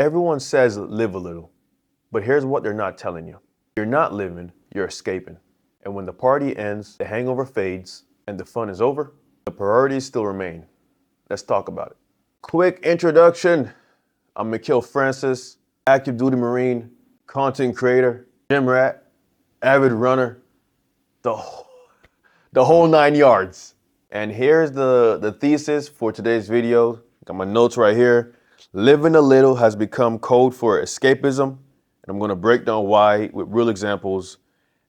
Everyone says live a little, but here's what they're not telling you. You're not living, you're escaping. And when the party ends, the hangover fades, and the fun is over, the priorities still remain. Let's talk about it. Quick introduction. I'm Mikhail, active duty Marine, content creator, gym rat, avid runner, the whole 9 yards. And here's the thesis for today's video. Got my notes right here. Living a little has become code for escapism. And I'm gonna break down why with real examples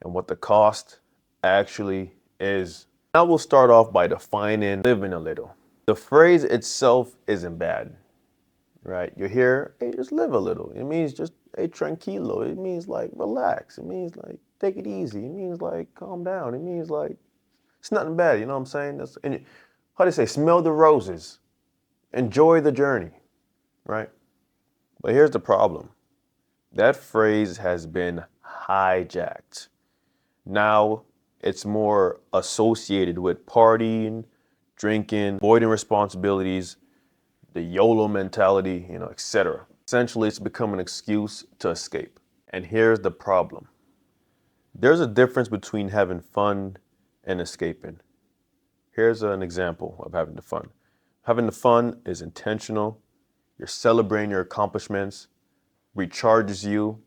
and what the cost actually is. Now we'll start off by defining living a little. The phrase itself isn't bad, right? You hear, hey, just live a little. It means just, hey, tranquilo. It means like relax. It means like take it easy. It means like calm down. It means like it's nothing bad, you know what I'm saying? How do they say, smell the roses, enjoy the journey, right? But here's the problem. That phrase has been hijacked. Now it's more associated with partying, drinking, avoiding responsibilities, the YOLO mentality, etc. Essentially, it's become an excuse to escape. And here's the problem. There's a difference between having fun and escaping. Here's an example of having the fun. Having the fun is intentional. You're celebrating your accomplishments, recharges you,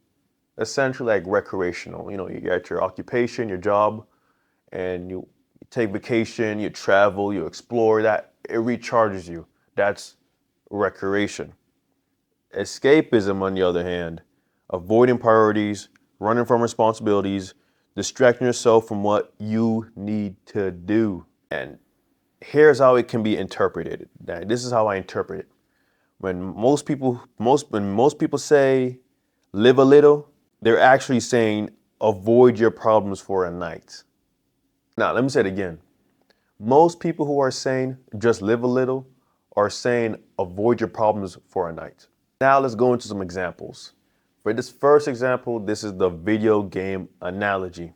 essentially like recreational. You're at your occupation, your job, and you take vacation, you travel, you explore, that it recharges you. That's recreation. Escapism, on the other hand, avoiding priorities, running from responsibilities, distracting yourself from what you need to do. And here's how it can be interpreted. Now, this is how I interpret it. When most people say live a little, they're actually saying avoid your problems for a night. Now, let me say it again. Most people who are saying just live a little are saying avoid your problems for a night. Now let's go into some examples. For this first example, this is the video game analogy.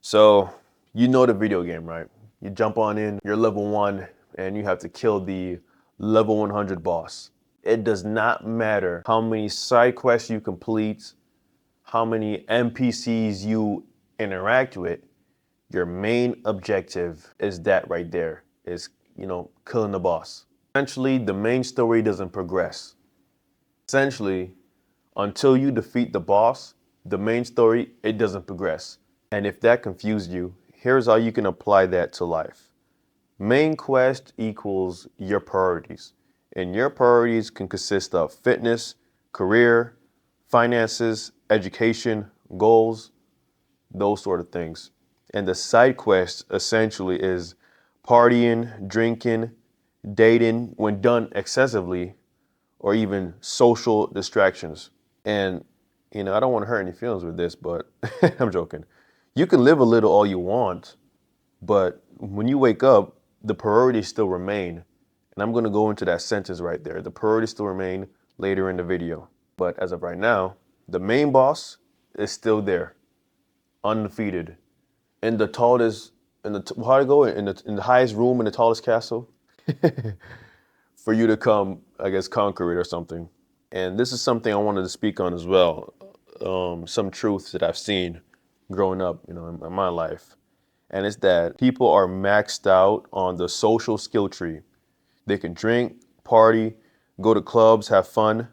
So you know the video game, right? You jump on in, you're level 1, and you have to kill the level 100 boss. It does not matter how many side quests you complete, how many NPCs you interact with. Your main objective is that right there, is, killing the boss. Essentially, the main story doesn't progress. Essentially, until you defeat the boss, the main story, it doesn't progress. And if that confused you, here's how you can apply that to life. Main quest equals your priorities. And your priorities can consist of fitness, career, finances, education, goals, those sort of things. And the side quest essentially is partying, drinking, dating when done excessively, or even social distractions. And, I don't want to hurt any feelings with this, but I'm joking. You can live a little all you want, but when you wake up, the priorities still remain. And I'm going to go into that sentence right there. The priorities still remain later in the video. But as of right now, the main boss is still there, undefeated. In the tallest, in the highest room in the tallest castle, for you to come, I guess, conquer it or something. And this is something I wanted to speak on as well. Some truths that I've seen growing up, in my life. And it's that people are maxed out on the social skill tree. They can drink, party, go to clubs, have fun,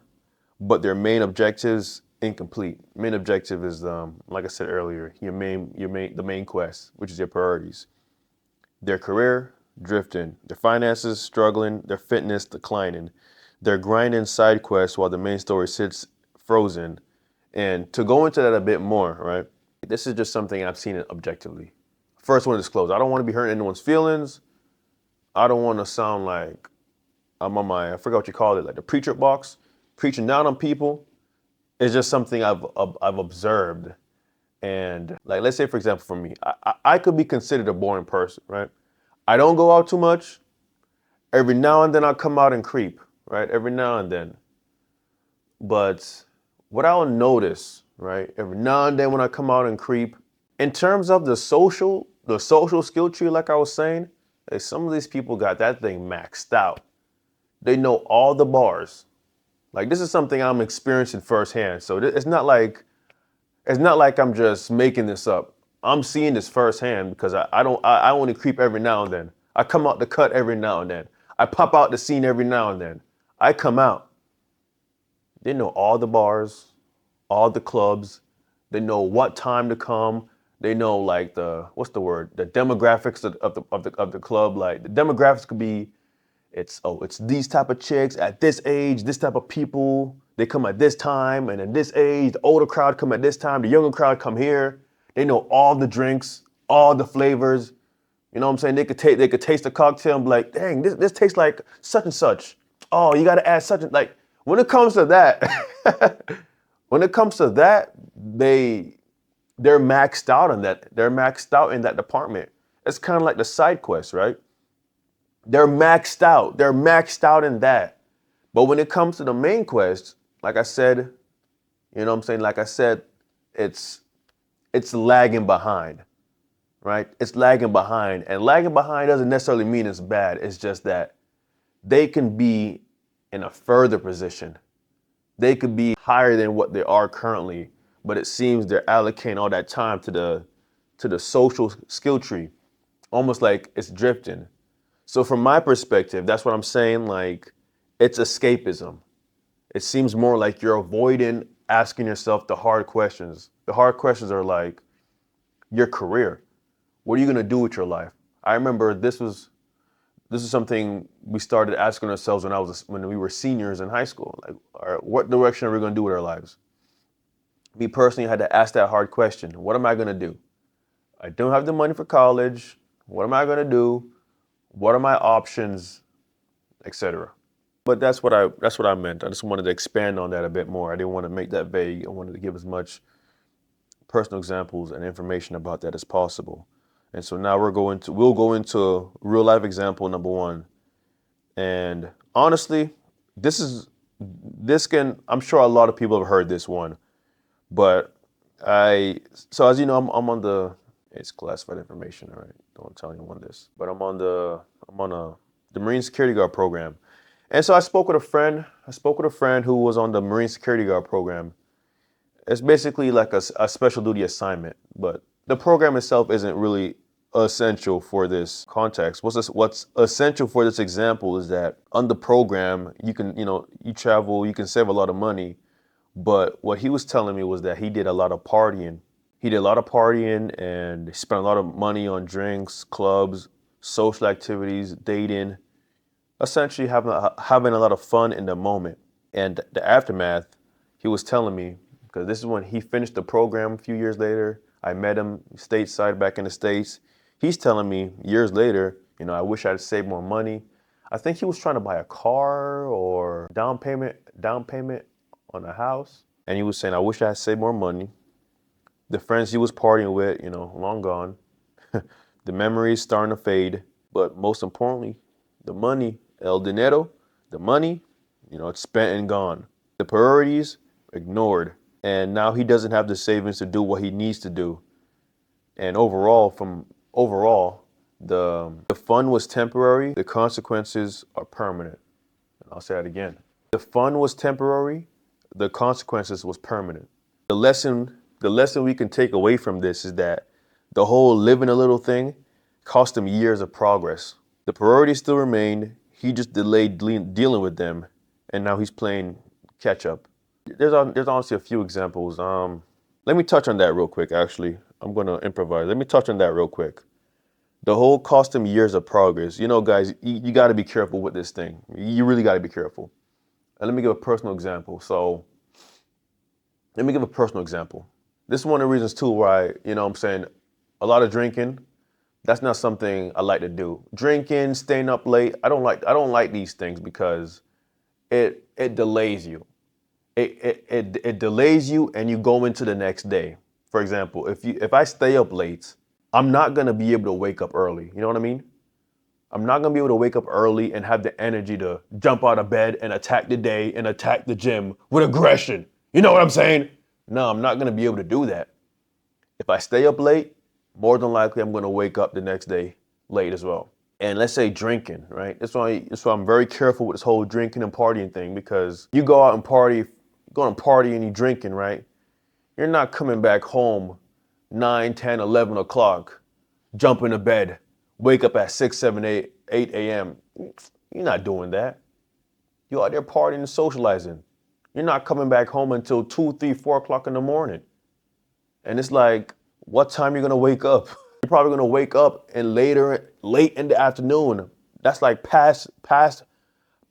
but their main objectives incomplete. Main objective is, like I said earlier, the main quest, which is your priorities. Their career, drifting. Their finances, struggling. Their fitness, declining. They're grinding side quests while the main story sits frozen. And to go into that a bit more, right? This is just something I've seen it objectively. First, I want to disclose, I don't want to be hurting anyone's feelings. I don't want to sound like I'm on I forgot what you call it, like the preacher box, preaching down on people. It's just something I've observed. And like, let's say, for example, for me, I could be considered a boring person, right? I don't go out too much. Every now and then I'll come out and creep, right? Every now and then. But what I'll notice, right? Every now and then when I come out and creep, in terms of the social skill tree, like I was saying, some of these people got that thing maxed out. They know all the bars. Like this is something I'm experiencing firsthand. So it's not like I'm just making this up. I'm seeing this firsthand because I only creep every now and then. I come out the cut every now and then. I pop out the scene every now and then. I come out. They know all the bars, all the clubs. They know what time to come. They know like the demographics of the club. Like the demographics could be, it's these type of chicks at this age, this type of people. They come at this time, and at this age, the older crowd come at this time, the younger crowd come here. They know all the drinks, all the flavors. You know what I'm saying? They could taste the cocktail and be like, dang, this tastes like such and such. Oh, you gotta add such and like when it comes to that, they're maxed out on that. They're maxed out in that department. It's kind of like the side quest, right? They're maxed out. They're maxed out in that. But when it comes to the main quest, like I said, you know what I'm saying? Like I said, it's lagging behind, right? It's lagging behind. And lagging behind doesn't necessarily mean it's bad. It's just that they can be in a further position. They could be higher than what they are currently, but it seems they're allocating all that time to the social skill tree, almost like it's drifting. So from my perspective, that's what I'm saying, like, it's escapism. It seems more like you're avoiding asking yourself the hard questions. The hard questions are like your career. What are you gonna do with your life? I remember this is something we started asking ourselves when we were seniors in high school. Like, all right, what direction are we gonna do with our lives? Me personally, I had to ask that hard question. What am I gonna do? I don't have the money for college. What am I gonna do? What are my options, etc. But that's what I meant. I just wanted to expand on that a bit more. I didn't want to make that vague. I wanted to give as much personal examples and information about that as possible. And so now we'll go into real life example number one. And honestly, I'm sure a lot of people have heard this one, but so as you know, I'm on it's classified information, all right? Don't tell anyone this, but I'm on the Marine Security Guard program. And so I spoke with a friend who was on the Marine Security Guard program. It's basically like a special duty assignment, but the program itself isn't really essential for this context. What's essential for this example is that on the program, you travel, you can save a lot of money. But what he was telling me was that he did a lot of partying. He did a lot of partying and spent a lot of money on drinks, clubs, social activities, dating, essentially having a lot of fun in the moment. And the aftermath, he was telling me, because this is when he finished the program a few years later. I met him stateside back in the States. He's telling me years later, I wish I'd saved more money. I think he was trying to buy a car or down payment on a house. And he was saying, I wish I had saved more money. The friends he was partying with, long gone. The memories starting to fade. But most importantly, the money, el dinero, the money, it's spent and gone. The priorities, ignored. And now he doesn't have the savings to do what he needs to do. And overall, the fun was temporary. The consequences are permanent. And I'll say that again. The fun was temporary. The consequences was permanent. The lesson we can take away from this is that the whole living a little thing cost him years of progress. The priorities still remained. He just delayed dealing with them, and now he's playing catch up. There's honestly a few examples. Let me touch on that real quick, actually. I'm going to improvise. Let me touch on that real quick. The whole cost him years of progress. Guys, you got to be careful with this thing. You really got to be careful. And let me give a personal example. This is one of the reasons, too, why, I'm saying a lot of drinking, that's not something I like to do. Drinking, staying up late, I don't like these things because it delays you. It delays you and you go into the next day. For example, if I stay up late, I'm not gonna be able to wake up early. You know what I mean? I'm not gonna be able to wake up early and have the energy to jump out of bed and attack the day and attack the gym with aggression. You know what I'm saying? No, I'm not gonna be able to do that. If I stay up late, more than likely I'm gonna wake up the next day late as well. And let's say drinking, right? That's why I'm very careful with this whole drinking and partying thing, because you go out and party, go on a party and you drinking, right? You're not coming back home 9, 10, 11 o'clock, jump into bed, wake up at 6, 7, 8 a.m. You're not doing that. You're out there partying and socializing. You're not coming back home until 2, 3, 4 o'clock in the morning. And it's like, what time you're gonna wake up? You're probably gonna wake up and late in the afternoon. That's like past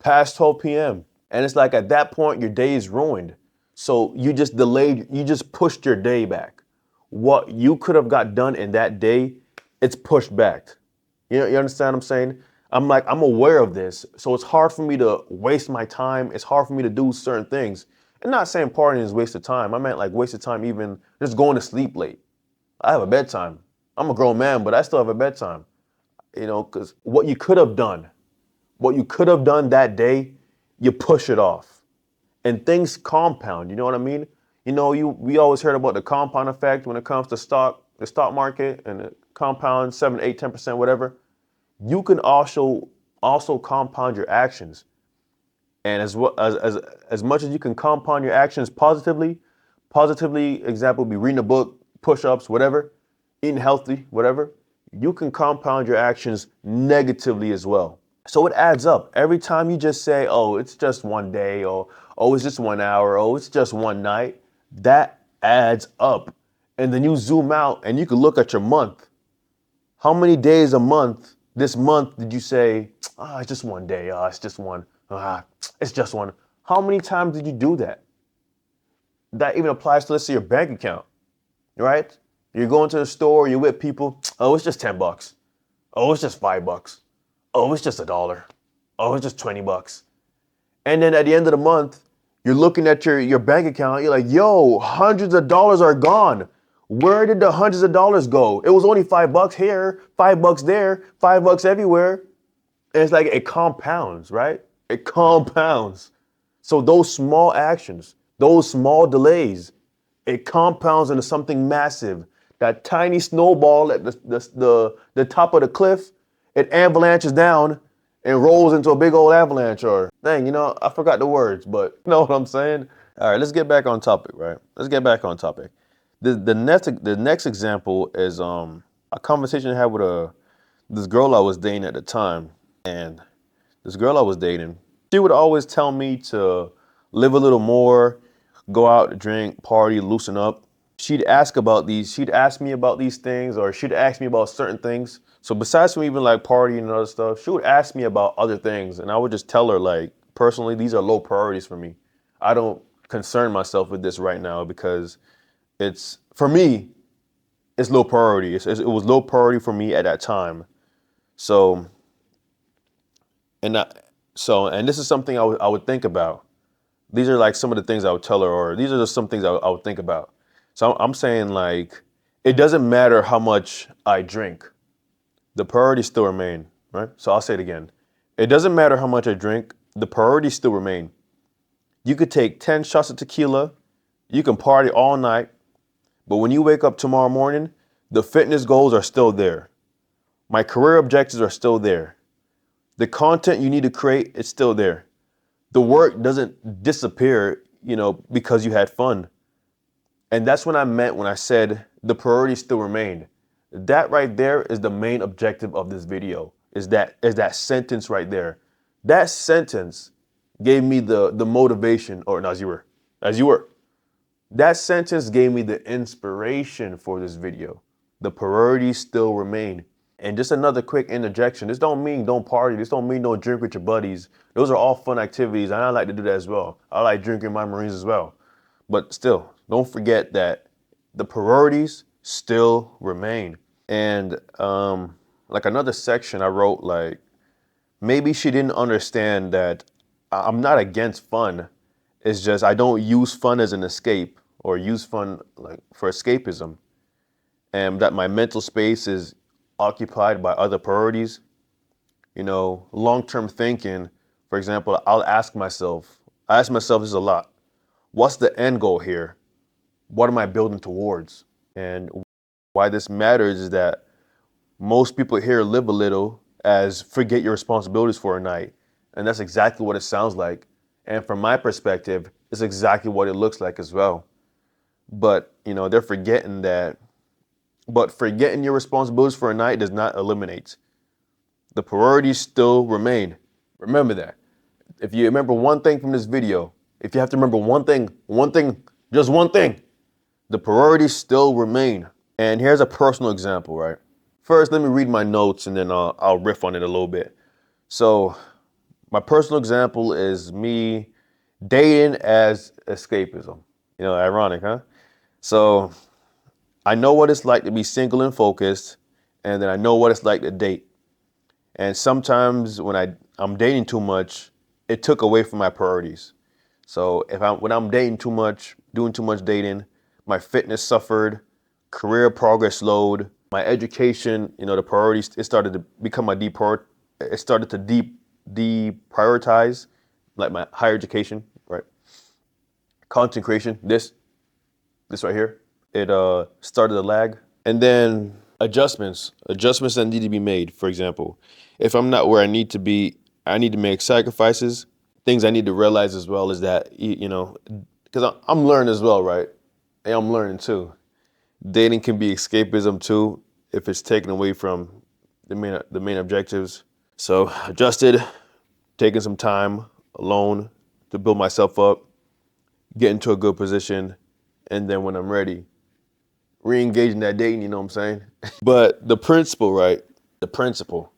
12 p.m. And it's like at that point, your day is ruined. So you just pushed your day back. What you could have got done in that day, it's pushed back. You understand what I'm saying? I'm aware of this. So it's hard for me to waste my time. It's hard for me to do certain things. And not saying partying is waste of time. I meant like waste of time even just going to sleep late. I have a bedtime. I'm a grown man, but I still have a bedtime. Because what you could have done that day, you push it off. And things compound, you know what I mean? We always heard about the compound effect when it comes to the stock market, and it compounds 7, 8, 10%, whatever. You can also compound your actions. And as much as you can compound your actions positively, example would be reading a book, push-ups, whatever, eating healthy, whatever, you can compound your actions negatively as well. So it adds up. Every time you just say, oh, it's just one day, or oh, it's just 1 hour, oh, it's just one night, that adds up. And then you zoom out and you can look at your month. How many days a month, this month, did you say, it's just one day, it's just one, it's just one. How many times did you do that? That even applies to, let's say, your bank account, right? You're going to the store, you're with people, oh, it's just $10. Oh, it's just $5. Oh, it's just $1. Oh, it's just $20. And then at the end of the month, you're looking at your bank account, you're like, yo, hundreds of dollars are gone. Where did the hundreds of dollars go? It was only $5 here, $5 there, $5 everywhere. And it's like it compounds, right? It compounds. So those small actions, those small delays, it compounds into something massive. That tiny snowball at the top of the cliff, it avalanches down and rolls into a big old avalanche. Or dang, I forgot the words, but you know what I'm saying? All right, let's get back on topic, right? Let's get back on topic. The next example is a conversation I had with this girl I was dating at the time. And this girl I was dating, she would always tell me to live a little more, go out, drink, party, loosen up. She'd ask me about these things, or she'd ask me about certain things. So besides from even like partying and other stuff, she would ask me about other things. And I would just tell her, like, personally, these are low priorities for me. I don't concern myself with this right now because for me, it's low priority. It was low priority for me at that time. So, and this is something I would think about. These are like some of the things I would tell her, or these are just some things I would think about. So I'm saying, like, it doesn't matter how much I drink. The priorities still remain, right? So I'll say it again. It doesn't matter how much I drink. The priorities still remain. You could take 10 shots of tequila. You can party all night. But when you wake up tomorrow morning, the fitness goals are still there. My career objectives are still there. The content you need to create is still there. The work doesn't disappear, because you had fun. And that's what I meant when I said the priorities still remain. That right there is the main objective of this video, is that sentence right there. That sentence gave me the motivation, or as you were. That sentence gave me the inspiration for this video. The priorities still remain. And just another quick interjection. This don't mean don't party. This don't mean don't drink with your buddies. Those are all fun activities, and I like to do that as well. I like drinking my Marines as well. But still, don't forget that the priorities still remain. And like another section I wrote, like, maybe she didn't understand that I'm not against fun. It's just I don't use fun as an escape, or use fun like for escapism. And that my mental space is occupied by other priorities. Long-term thinking, for example, I ask myself this a lot. What's the end goal here? What am I building towards? And why this matters is that most people here live a little as forget your responsibilities for a night. And that's exactly what it sounds like. And from my perspective, it's exactly what it looks like as well. But, they're forgetting that. But forgetting your responsibilities for a night does not eliminate. The priorities still remain. Remember that. If you remember one thing from this video, if you have to remember one thing, just one thing, the priorities still remain. And here's a personal example, right? First, let me read my notes and then I'll riff on it a little bit. So my personal example is me dating as escapism. Ironic, huh? So I know what it's like to be single and focused, and then I know what it's like to date. And sometimes when I'm dating too much, it took away from my priorities. So when I'm dating too much, doing too much dating, my fitness suffered, career progress slowed, my education, the priorities, it started to become it started to deprioritize, like my higher education, right? Content creation, this right here, it started to lag. And then adjustments that need to be made. For example, if I'm not where I need to be, I need to make sacrifices. Things I need to realize as well is that, because I'm learning as well, right? And I'm learning too. Dating can be escapism too, if it's taken away from the main objectives. So adjusted, taking some time alone to build myself up, get into a good position, and then when I'm ready, re-engage in that dating, you know what I'm saying? But the principle, right? The principle.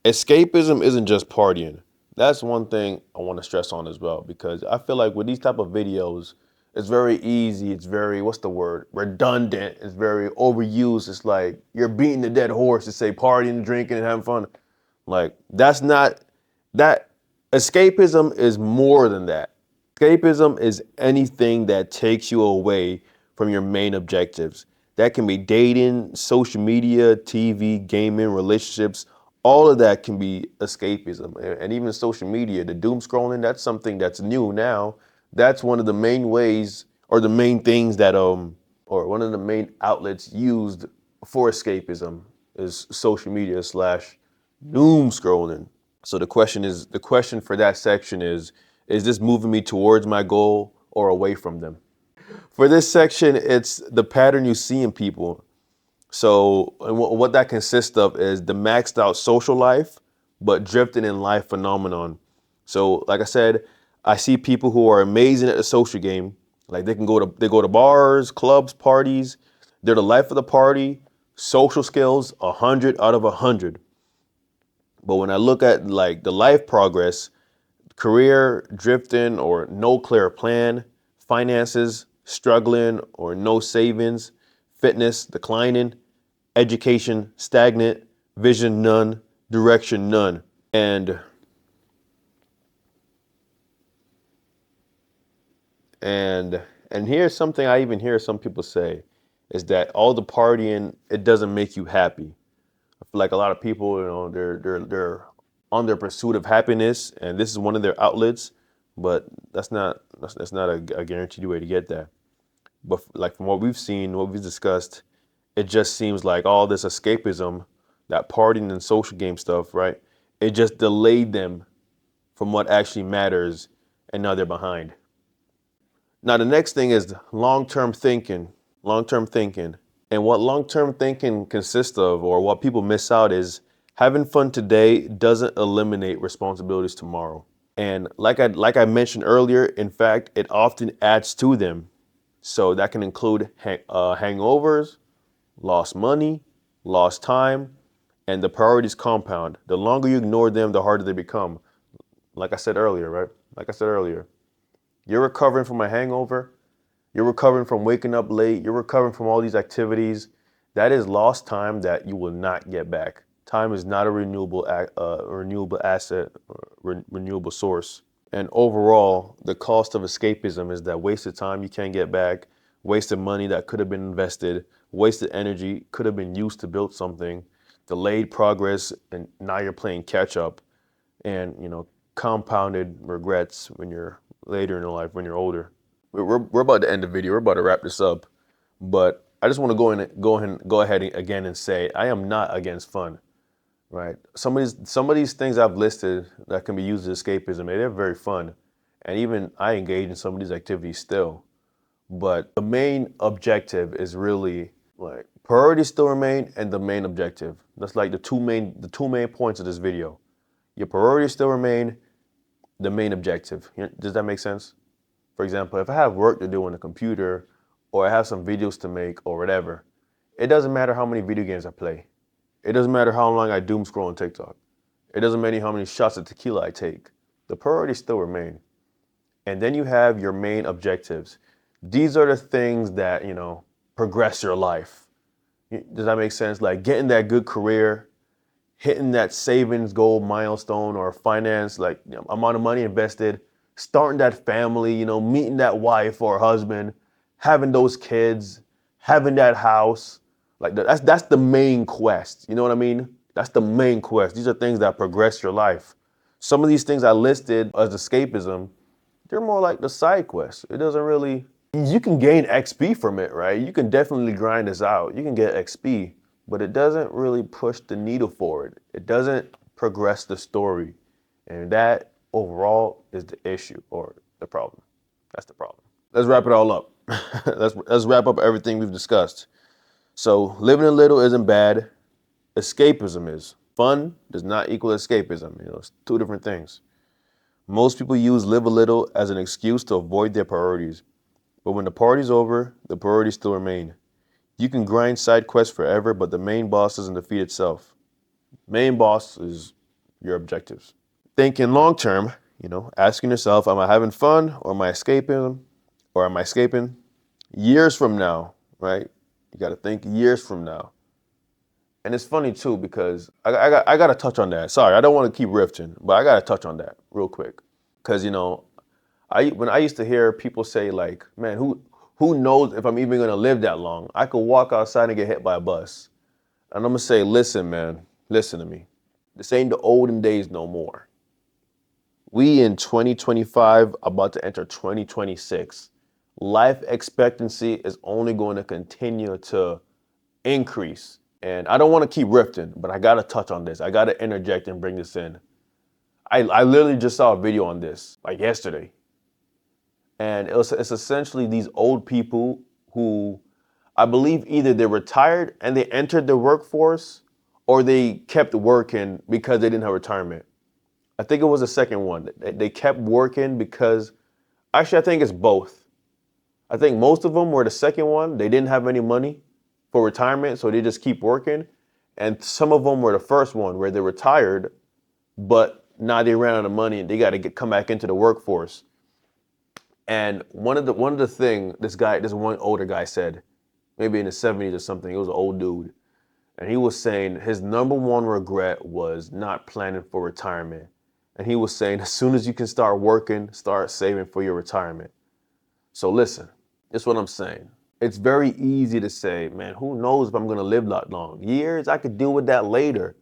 Escapism isn't just partying. That's one thing I want to stress on as well, because I feel like with these type of videos, it's very easy. It's very, what's the word? Redundant. It's very overused. It's like you're beating the dead horse to say partying, drinking, and having fun. Like that's not, that escapism is more than that. Escapism is anything that takes you away from your main objectives. That can be dating, social media, TV, gaming, relationships. All of that can be escapism. And even social media, the doom scrolling, that's something that's new now. That's one of the main ways, or the main things that, or one of the main outlets used for escapism is social media / doom scrolling. So the question for that section is this moving me towards my goal or away from them? For this section, it's the pattern you see in people. So what that consists of is the maxed out social life, but drifting in life phenomenon. So like I said, I see people who are amazing at the social game. Like they go to bars, clubs, parties. They're the life of the party. Social skills, 100 out of 100. But when I look at like the life progress, career drifting or no clear plan, finances struggling or no savings, fitness declining, education stagnant, vision none, direction none. And here's something I even hear some people say is that all the partying, it doesn't make you happy. I feel like a lot of people, they're on their pursuit of happiness, and this is one of their outlets, but that's not a guaranteed way to get there. But like from what we've seen, what we've discussed, it just seems like all this escapism, that partying and social game stuff, right? It just delayed them from what actually matters, and now they're behind. Now the next thing is long-term thinking. And what long-term thinking consists of, or what people miss out, is having fun today doesn't eliminate responsibilities tomorrow. And like I mentioned earlier, in fact, it often adds to them. So that can include hangovers, lost money, lost time, and the priorities compound. The longer you ignore them, the harder they become. Like I said earlier, right? You're recovering from a hangover. You're recovering from waking up late. You're recovering from all these activities. That is lost time that you will not get back. Time is not a renewable asset, or renewable source. And overall, the cost of escapism is that wasted time you can't get back, wasted money that could have been invested, wasted energy could have been used to build something, delayed progress, and now you're playing catch up, and compounded regrets when you're later in your life, when you're older. We're about to end the video. We're about to wrap this up, but I just want to go ahead again and say I am not against fun. right? Some of these things I've listed that can be used as escapism, they're very fun. And even I engage in some of these activities still. But the main objective is really like priorities still remain and the main objective. That's like the two main points of this video. Your priorities still remain, the main objective. Does that make sense? For example, if I have work to do on the computer or I have some videos to make or whatever, it doesn't matter how many video games I play. It doesn't matter how long I doom scroll on TikTok. It doesn't matter how many shots of tequila I take. The priorities still remain. And then you have your main objectives. These are the things that, progress your life. Does that make sense? Like getting that good career, hitting that savings goal milestone or finance, like amount of money invested, starting that family, meeting that wife or husband, having those kids, having that house. Like that's the main quest. You know what I mean? That's the main quest. These are things that progress your life. Some of these things I listed as escapism, they're more like the side quest. It doesn't really, you can gain XP from it, right? You can definitely grind this out. You can get XP, but it doesn't really push the needle forward. It doesn't progress the story. And that overall is the issue or the problem. That's the problem. Let's wrap it all up. Let's wrap up everything we've discussed. So living a little isn't bad. Escapism is. Fun does not equal escapism. It's two different things. Most people use live a little as an excuse to avoid their priorities. But when the party's over, the priorities still remain. You can grind side quests forever, but the main boss doesn't defeat itself. Main boss is your objectives. Thinking long term, asking yourself, am I having fun or am I escaping? Or am I escaping? Years from now, right? You got to think years from now. And it's funny too because I got to touch on that. Sorry, I don't want to keep riffing, but I got to touch on that real quick. Because, when I used to hear people say like, man, who knows if I'm even going to live that long? I could walk outside and get hit by a bus. And I'm going to say, listen, man, listen to me. This ain't the olden days no more. We in 2025 about to enter 2026. Life expectancy is only going to continue to increase. And I don't want to keep riffing, but I got to touch on this. I got to interject and bring this in. I literally just saw a video on this like yesterday. And it's essentially these old people who I believe either they retired and they entered the workforce or they kept working because they didn't have retirement. I think it was the second one. They kept working because, actually I think it's both. I think most of them were the second one. They didn't have any money for retirement, so they just keep working. And some of them were the first one where they retired, but now they ran out of money and they got to come back into the workforce. And one of the thing this one older guy said, maybe in the 70s or something, he was an old dude. And he was saying his number one regret was not planning for retirement. And he was saying, as soon as you can start working, start saving for your retirement. So listen, this is what I'm saying. It's very easy to say, man, who knows if I'm going to live that long? Years, I could deal with that later.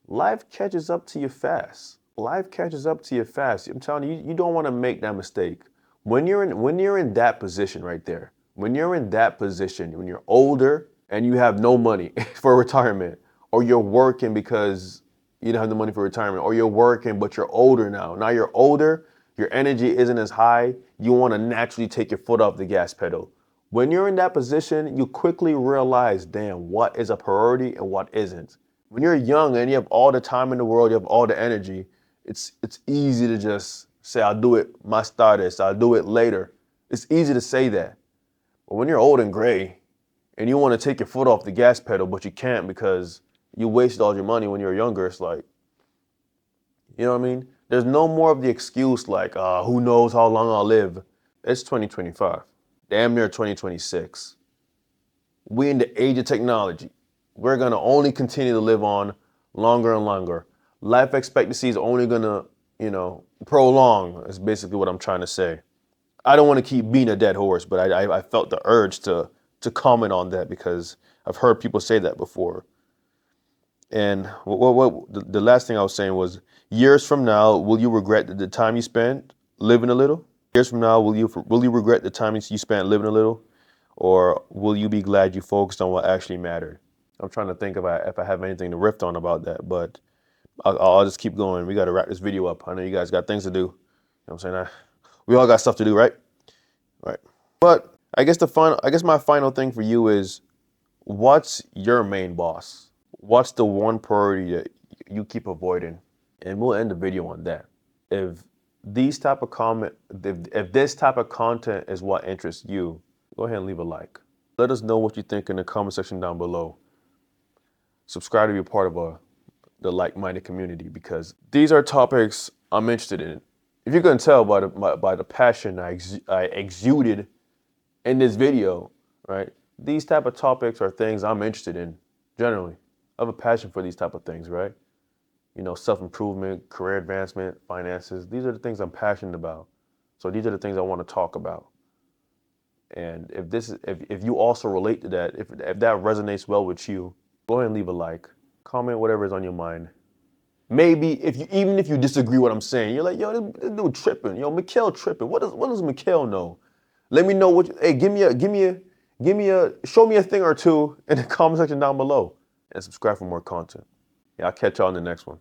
Life catches up to you fast. Life catches up to you fast. I'm telling you, you don't want to make that mistake. When you're in that position right there, when you're in that position, when you're older and you have no money for retirement, or you're working because you don't have the money for retirement, or you're working but you're older now. Now you're older, your energy isn't as high, you want to naturally take your foot off the gas pedal. When you're in that position, you quickly realize, damn, what is a priority and what isn't. When you're young and you have all the time in the world, you have all the energy, it's easy to just say, I'll do it más tarde, I'll do it later. It's easy to say that. But when you're old and gray and you want to take your foot off the gas pedal, but you can't because you wasted all your money when you were younger, it's like, you know what I mean? There's no more of the excuse like, who knows how long I'll live. It's 2025, damn near 2026. We in the age of technology. We're going to only continue to live on longer and longer. Life expectancy is only going to, prolong is basically what I'm trying to say. I don't want to keep beating a dead horse, but I felt the urge to comment on that because I've heard people say that before. And the last thing I was saying was, years from now, will you regret the time you spent living a little? Years from now, will you regret the time you spent living a little? Or will you be glad you focused on what actually mattered? I'm trying to think if I have anything to riff on about that, but I'll just keep going. We got to wrap this video up. I know you guys got things to do. You know what I'm saying? We all got stuff to do, right? Right. But I guess my final thing for you is, what's your main boss? What's the one priority that you keep avoiding? And we'll end the video on that. If this type of content is what interests you, go ahead and leave a like. Let us know what you think in the comment section down below. Subscribe to be a part of the like-minded community, because these are topics I'm interested in. If you couldn't tell by the passion I exuded in this video, right? These type of topics are things I'm interested in generally. I have a passion for these type of things, right? You know, self-improvement, career advancement, finances. These are the things I'm passionate about. So these are the things I want to talk about. And if you also relate to that, if that resonates well with you, go ahead and leave a like, comment whatever is on your mind. Maybe even if you disagree with what I'm saying, you're like, yo, this dude tripping. Yo, Mikhail tripping. What does Mikhail know? Let me know hey, show me a thing or two in the comment section down below, and subscribe for more content. Yeah, I'll catch y'all in the next one.